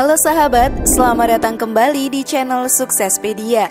Halo sahabat, selamat datang kembali di channel Suksespedia.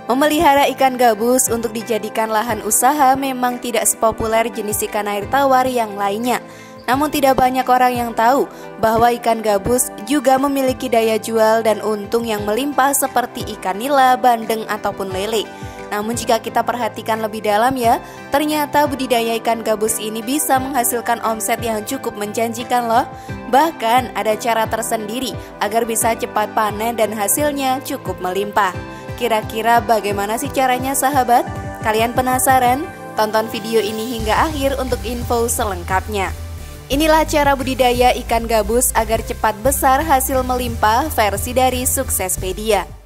Memelihara ikan gabus untuk dijadikan lahan usaha memang tidak sepopuler jenis ikan air tawar yang lainnya. Namun tidak banyak orang yang tahu bahwa ikan gabus juga memiliki daya jual dan untung yang melimpah seperti ikan nila, bandeng, ataupun lele. Namun jika kita perhatikan lebih dalam ya, ternyata budidaya ikan gabus ini bisa menghasilkan omset yang cukup menjanjikan loh. Bahkan ada cara tersendiri agar bisa cepat panen dan hasilnya cukup melimpah. Kira-kira bagaimana sih caranya sahabat? Kalian penasaran? Tonton video ini hingga akhir untuk info selengkapnya. Inilah cara budidaya ikan gabus agar cepat besar hasil melimpah versi dari Suksespedia.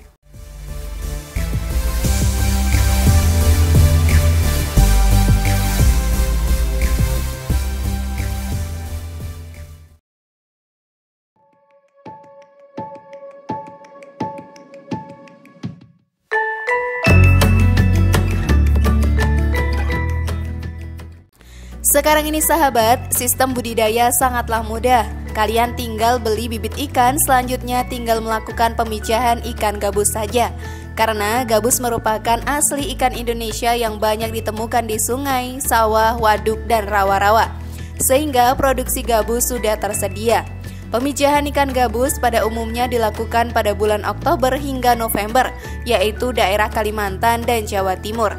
Sekarang ini sahabat, sistem budidaya sangatlah mudah. Kalian tinggal beli bibit ikan, selanjutnya tinggal melakukan pemijahan ikan gabus saja. Karena gabus merupakan asli ikan Indonesia yang banyak ditemukan di sungai, sawah, waduk, dan rawa-rawa. Sehingga produksi gabus sudah tersedia. Pemijahan ikan gabus pada umumnya dilakukan pada bulan Oktober hingga November, yaitu daerah Kalimantan dan Jawa Timur.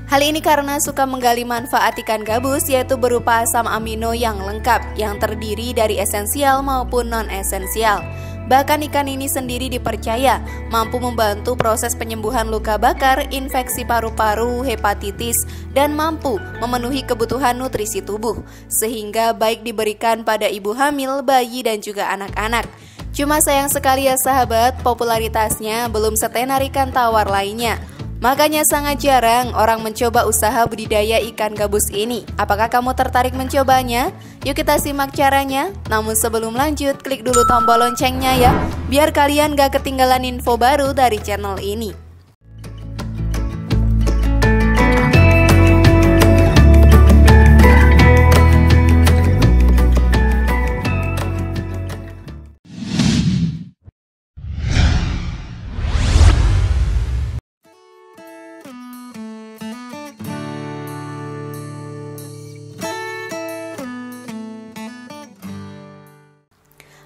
Hal ini karena suka menggali manfaat ikan gabus, yaitu berupa asam amino yang lengkap yang terdiri dari esensial maupun non-esensial. Bahkan ikan ini sendiri dipercaya mampu membantu proses penyembuhan luka bakar, infeksi paru-paru, hepatitis, dan mampu memenuhi kebutuhan nutrisi tubuh, sehingga baik diberikan pada ibu hamil, bayi, dan juga anak-anak. Cuma sayang sekali ya sahabat, popularitasnya belum setenar ikan tawar lainnya. Makanya sangat jarang orang mencoba usaha budidaya ikan gabus ini. Apakah kamu tertarik mencobanya? Yuk kita simak caranya. Namun sebelum lanjut, klik dulu tombol loncengnya ya, biar kalian gak ketinggalan info baru dari channel ini.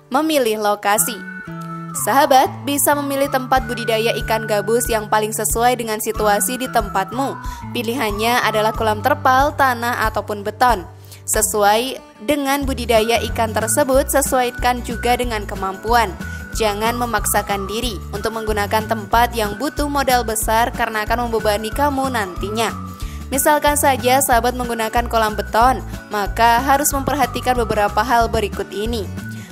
Memilih lokasi. Sahabat bisa memilih tempat budidaya ikan gabus yang paling sesuai dengan situasi di tempatmu. Pilihannya adalah kolam terpal, tanah, ataupun beton. Sesuai dengan budidaya ikan tersebut, sesuaikan juga dengan kemampuan. Jangan memaksakan diri untuk menggunakan tempat yang butuh modal besar karena akan membebani kamu nantinya. Misalkan saja sahabat menggunakan kolam beton, maka harus memperhatikan beberapa hal berikut ini.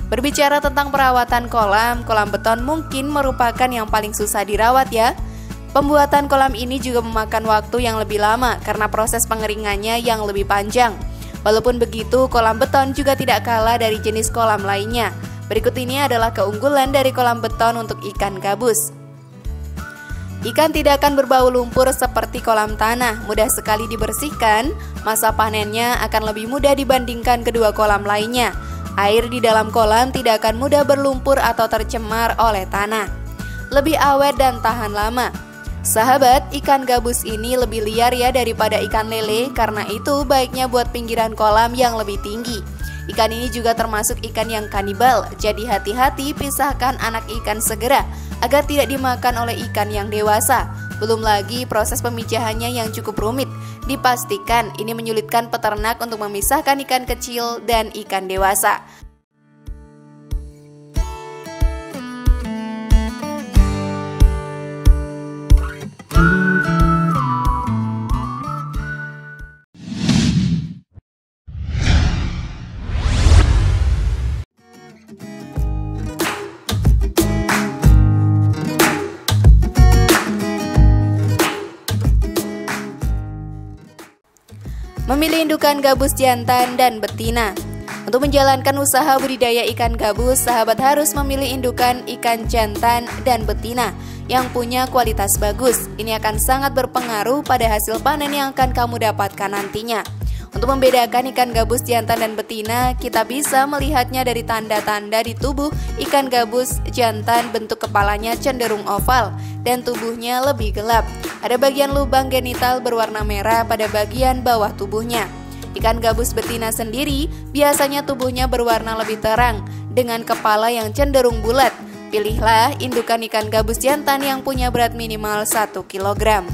Berbicara tentang perawatan kolam beton mungkin merupakan yang paling susah dirawat ya. Pembuatan kolam ini juga memakan waktu yang lebih lama karena proses pengeringannya yang lebih panjang. Walaupun begitu, kolam beton juga tidak kalah dari jenis kolam lainnya. Berikut ini adalah keunggulan dari kolam beton untuk ikan gabus. Ikan tidak akan berbau lumpur seperti kolam tanah, mudah sekali dibersihkan. Masa panennya akan lebih mudah dibandingkan kedua kolam lainnya. Air di dalam kolam tidak akan mudah berlumpur atau tercemar oleh tanah. Lebih awet dan tahan lama. Sahabat, ikan gabus ini lebih liar ya daripada ikan lele, karena itu baiknya buat pinggiran kolam yang lebih tinggi. Ikan ini juga termasuk ikan yang kanibal, jadi hati-hati pisahkan anak ikan segera agar tidak dimakan oleh ikan yang dewasa. Belum lagi proses pemijahannya yang cukup rumit. Dipastikan ini menyulitkan peternak untuk memisahkan ikan kecil dan ikan dewasa. Memilih indukan gabus jantan dan betina. Untuk menjalankan usaha budidaya ikan gabus, sahabat harus memilih indukan ikan jantan dan betina yang punya kualitas bagus. Ini akan sangat berpengaruh pada hasil panen yang akan kamu dapatkan nantinya. Untuk membedakan ikan gabus jantan dan betina, kita bisa melihatnya dari tanda-tanda di tubuh ikan gabus jantan. Bentuk kepalanya cenderung oval dan tubuhnya lebih gelap. Ada bagian lubang genital berwarna merah pada bagian bawah tubuhnya. Ikan gabus betina sendiri biasanya tubuhnya berwarna lebih terang dengan kepala yang cenderung bulat. Pilihlah indukan ikan gabus jantan yang punya berat minimal 1 kg.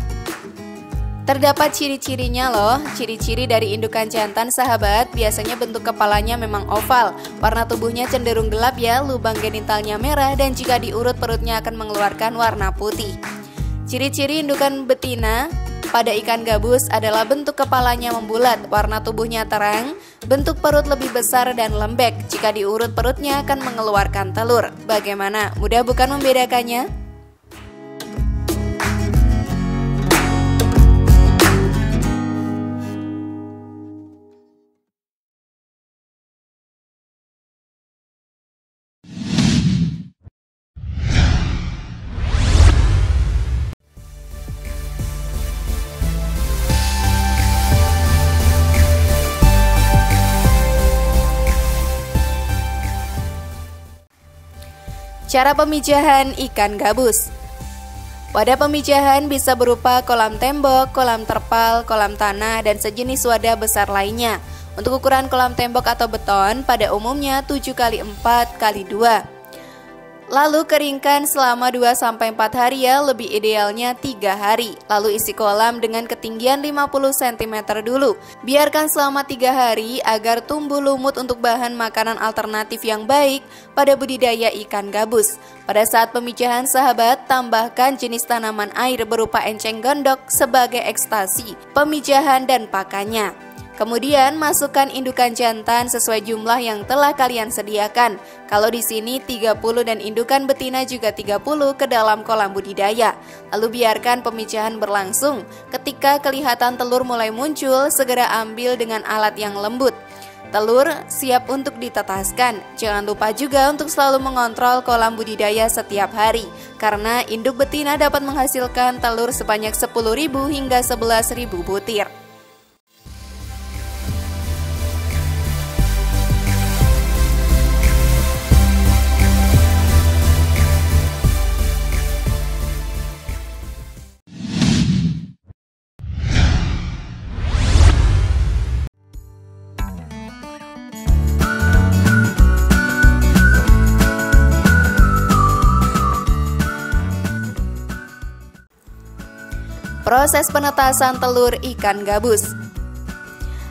Terdapat ciri-cirinya loh. Ciri-ciri dari indukan jantan sahabat, biasanya bentuk kepalanya memang oval, warna tubuhnya cenderung gelap ya, lubang genitalnya merah, dan jika diurut perutnya akan mengeluarkan warna putih. Ciri-ciri indukan betina pada ikan gabus adalah bentuk kepalanya membulat, warna tubuhnya terang, bentuk perut lebih besar dan lembek. Jika diurut perutnya akan mengeluarkan telur. Bagaimana? Mudah bukan membedakannya? Cara pemijahan ikan gabus. Wadah pemijahan bisa berupa kolam tembok, kolam terpal, kolam tanah, dan sejenis wadah besar lainnya. Untuk ukuran kolam tembok atau beton pada umumnya 7x4x2. Lalu keringkan selama 2-4 hari ya, lebih idealnya 3 hari. Lalu isi kolam dengan ketinggian 50 cm dulu. Biarkan selama 3 hari agar tumbuh lumut untuk bahan makanan alternatif yang baik pada budidaya ikan gabus. Pada saat pemijahan sahabat, tambahkan jenis tanaman air berupa enceng gondok sebagai ekstasi, pemijahan dan pakannya. Kemudian masukkan indukan jantan sesuai jumlah yang telah kalian sediakan. Kalau di sini 30 dan indukan betina juga 30 ke dalam kolam budidaya. Lalu biarkan pemijahan berlangsung. Ketika kelihatan telur mulai muncul, segera ambil dengan alat yang lembut. Telur siap untuk ditetaskan. Jangan lupa juga untuk selalu mengontrol kolam budidaya setiap hari, karena induk betina dapat menghasilkan telur sebanyak 10.000 hingga 11.000 butir. Proses penetasan telur ikan gabus.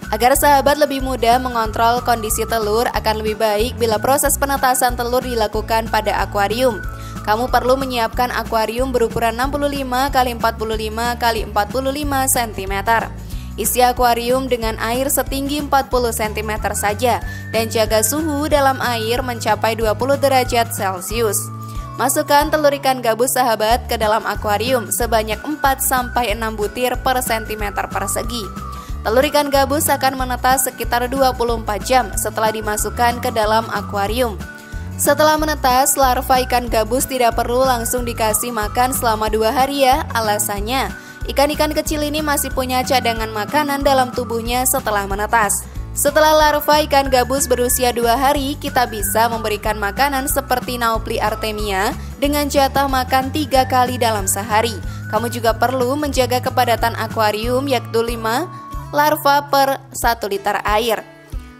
Agar sahabat lebih mudah mengontrol kondisi telur, akan lebih baik bila proses penetasan telur dilakukan pada akuarium. Kamu perlu menyiapkan akuarium berukuran 65 x 45 x 45 cm. Isi akuarium dengan air setinggi 40 cm saja dan jaga suhu dalam air mencapai 20 derajat Celcius. Masukkan telur ikan gabus sahabat ke dalam akuarium sebanyak 4-6 butir per cm persegi. Telur ikan gabus akan menetas sekitar 24 jam setelah dimasukkan ke dalam akuarium. Setelah menetas, larva ikan gabus tidak perlu langsung dikasih makan selama 2 hari ya. Alasannya, ikan-ikan kecil ini masih punya cadangan makanan dalam tubuhnya setelah menetas. Setelah larva ikan gabus berusia 2 hari, kita bisa memberikan makanan seperti Naupli artemia dengan jatah makan 3 kali dalam sehari. Kamu juga perlu menjaga kepadatan akuarium yaitu 5 larva per 1 liter air.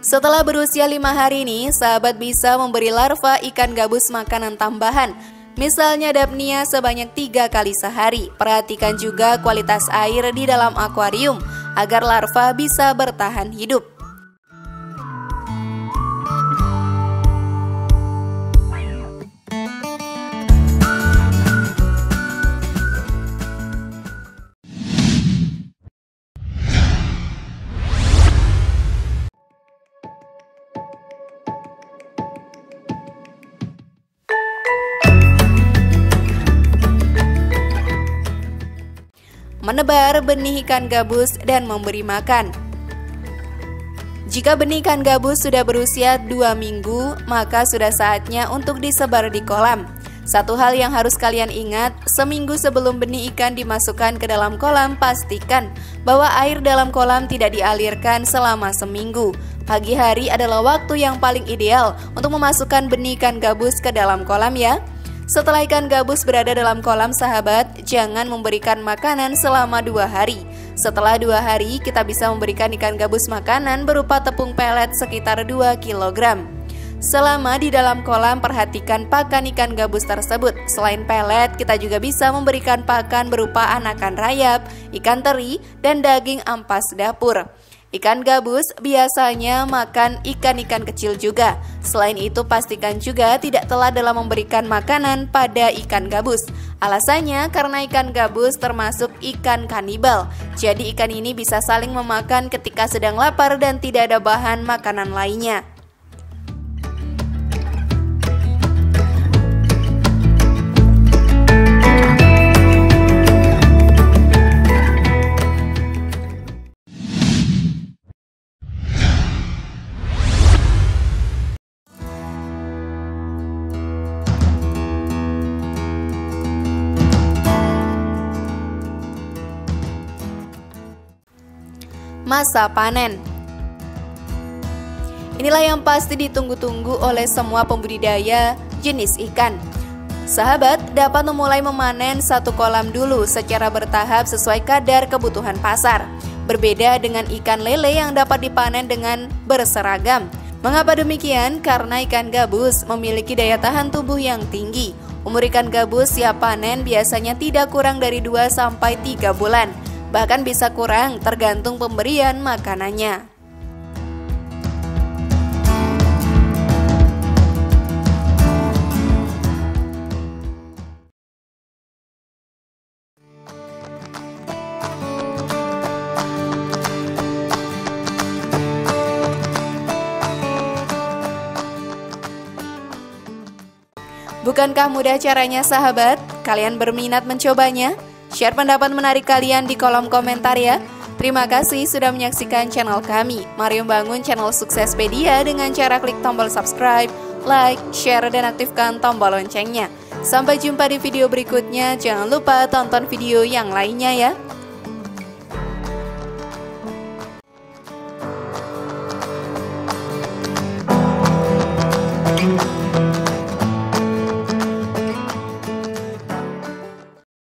Setelah berusia 5 hari ini, sahabat bisa memberi larva ikan gabus makanan tambahan. Misalnya dapnia sebanyak 3 kali sehari. Perhatikan juga kualitas air di dalam akuarium agar larva bisa bertahan hidup. Menebar benih ikan gabus dan memberi makan. Jika benih ikan gabus sudah berusia 2 minggu, maka sudah saatnya untuk disebar di kolam. Satu hal yang harus kalian ingat, seminggu sebelum benih ikan dimasukkan ke dalam kolam, pastikan bahwa air dalam kolam tidak dialirkan selama seminggu. Pagi hari adalah waktu yang paling ideal untuk memasukkan benih ikan gabus ke dalam kolam ya. Setelah ikan gabus berada dalam kolam sahabat, jangan memberikan makanan selama 2 hari. Setelah 2 hari, kita bisa memberikan ikan gabus makanan berupa tepung pelet sekitar 2 kg. Selama di dalam kolam, perhatikan pakan ikan gabus tersebut. Selain pelet, kita juga bisa memberikan pakan berupa anakan rayap, ikan teri, dan daging ampas dapur. Ikan gabus biasanya makan ikan-ikan kecil juga. Selain itu, pastikan juga tidak telat dalam memberikan makanan pada ikan gabus. Alasannya karena ikan gabus termasuk ikan kanibal. Jadi ikan ini bisa saling memakan ketika sedang lapar dan tidak ada bahan makanan lainnya. Masa panen. Inilah yang pasti ditunggu-tunggu oleh semua pembudidaya jenis ikan. Sahabat dapat memulai memanen satu kolam dulu secara bertahap sesuai kadar kebutuhan pasar. Berbeda dengan ikan lele yang dapat dipanen dengan berseragam. Mengapa demikian? Karena ikan gabus memiliki daya tahan tubuh yang tinggi. Umur ikan gabus siap panen biasanya tidak kurang dari 2-3 bulan. Bahkan bisa kurang tergantung pemberian makanannya. Bukankah mudah caranya sahabat? Kalian berminat mencobanya? Share pendapat menarik kalian di kolom komentar ya. Terima kasih sudah menyaksikan channel kami. Mari membangun channel Suksespedia dengan cara klik tombol subscribe, like, share, dan aktifkan tombol loncengnya. Sampai jumpa di video berikutnya. Jangan lupa tonton video yang lainnya ya.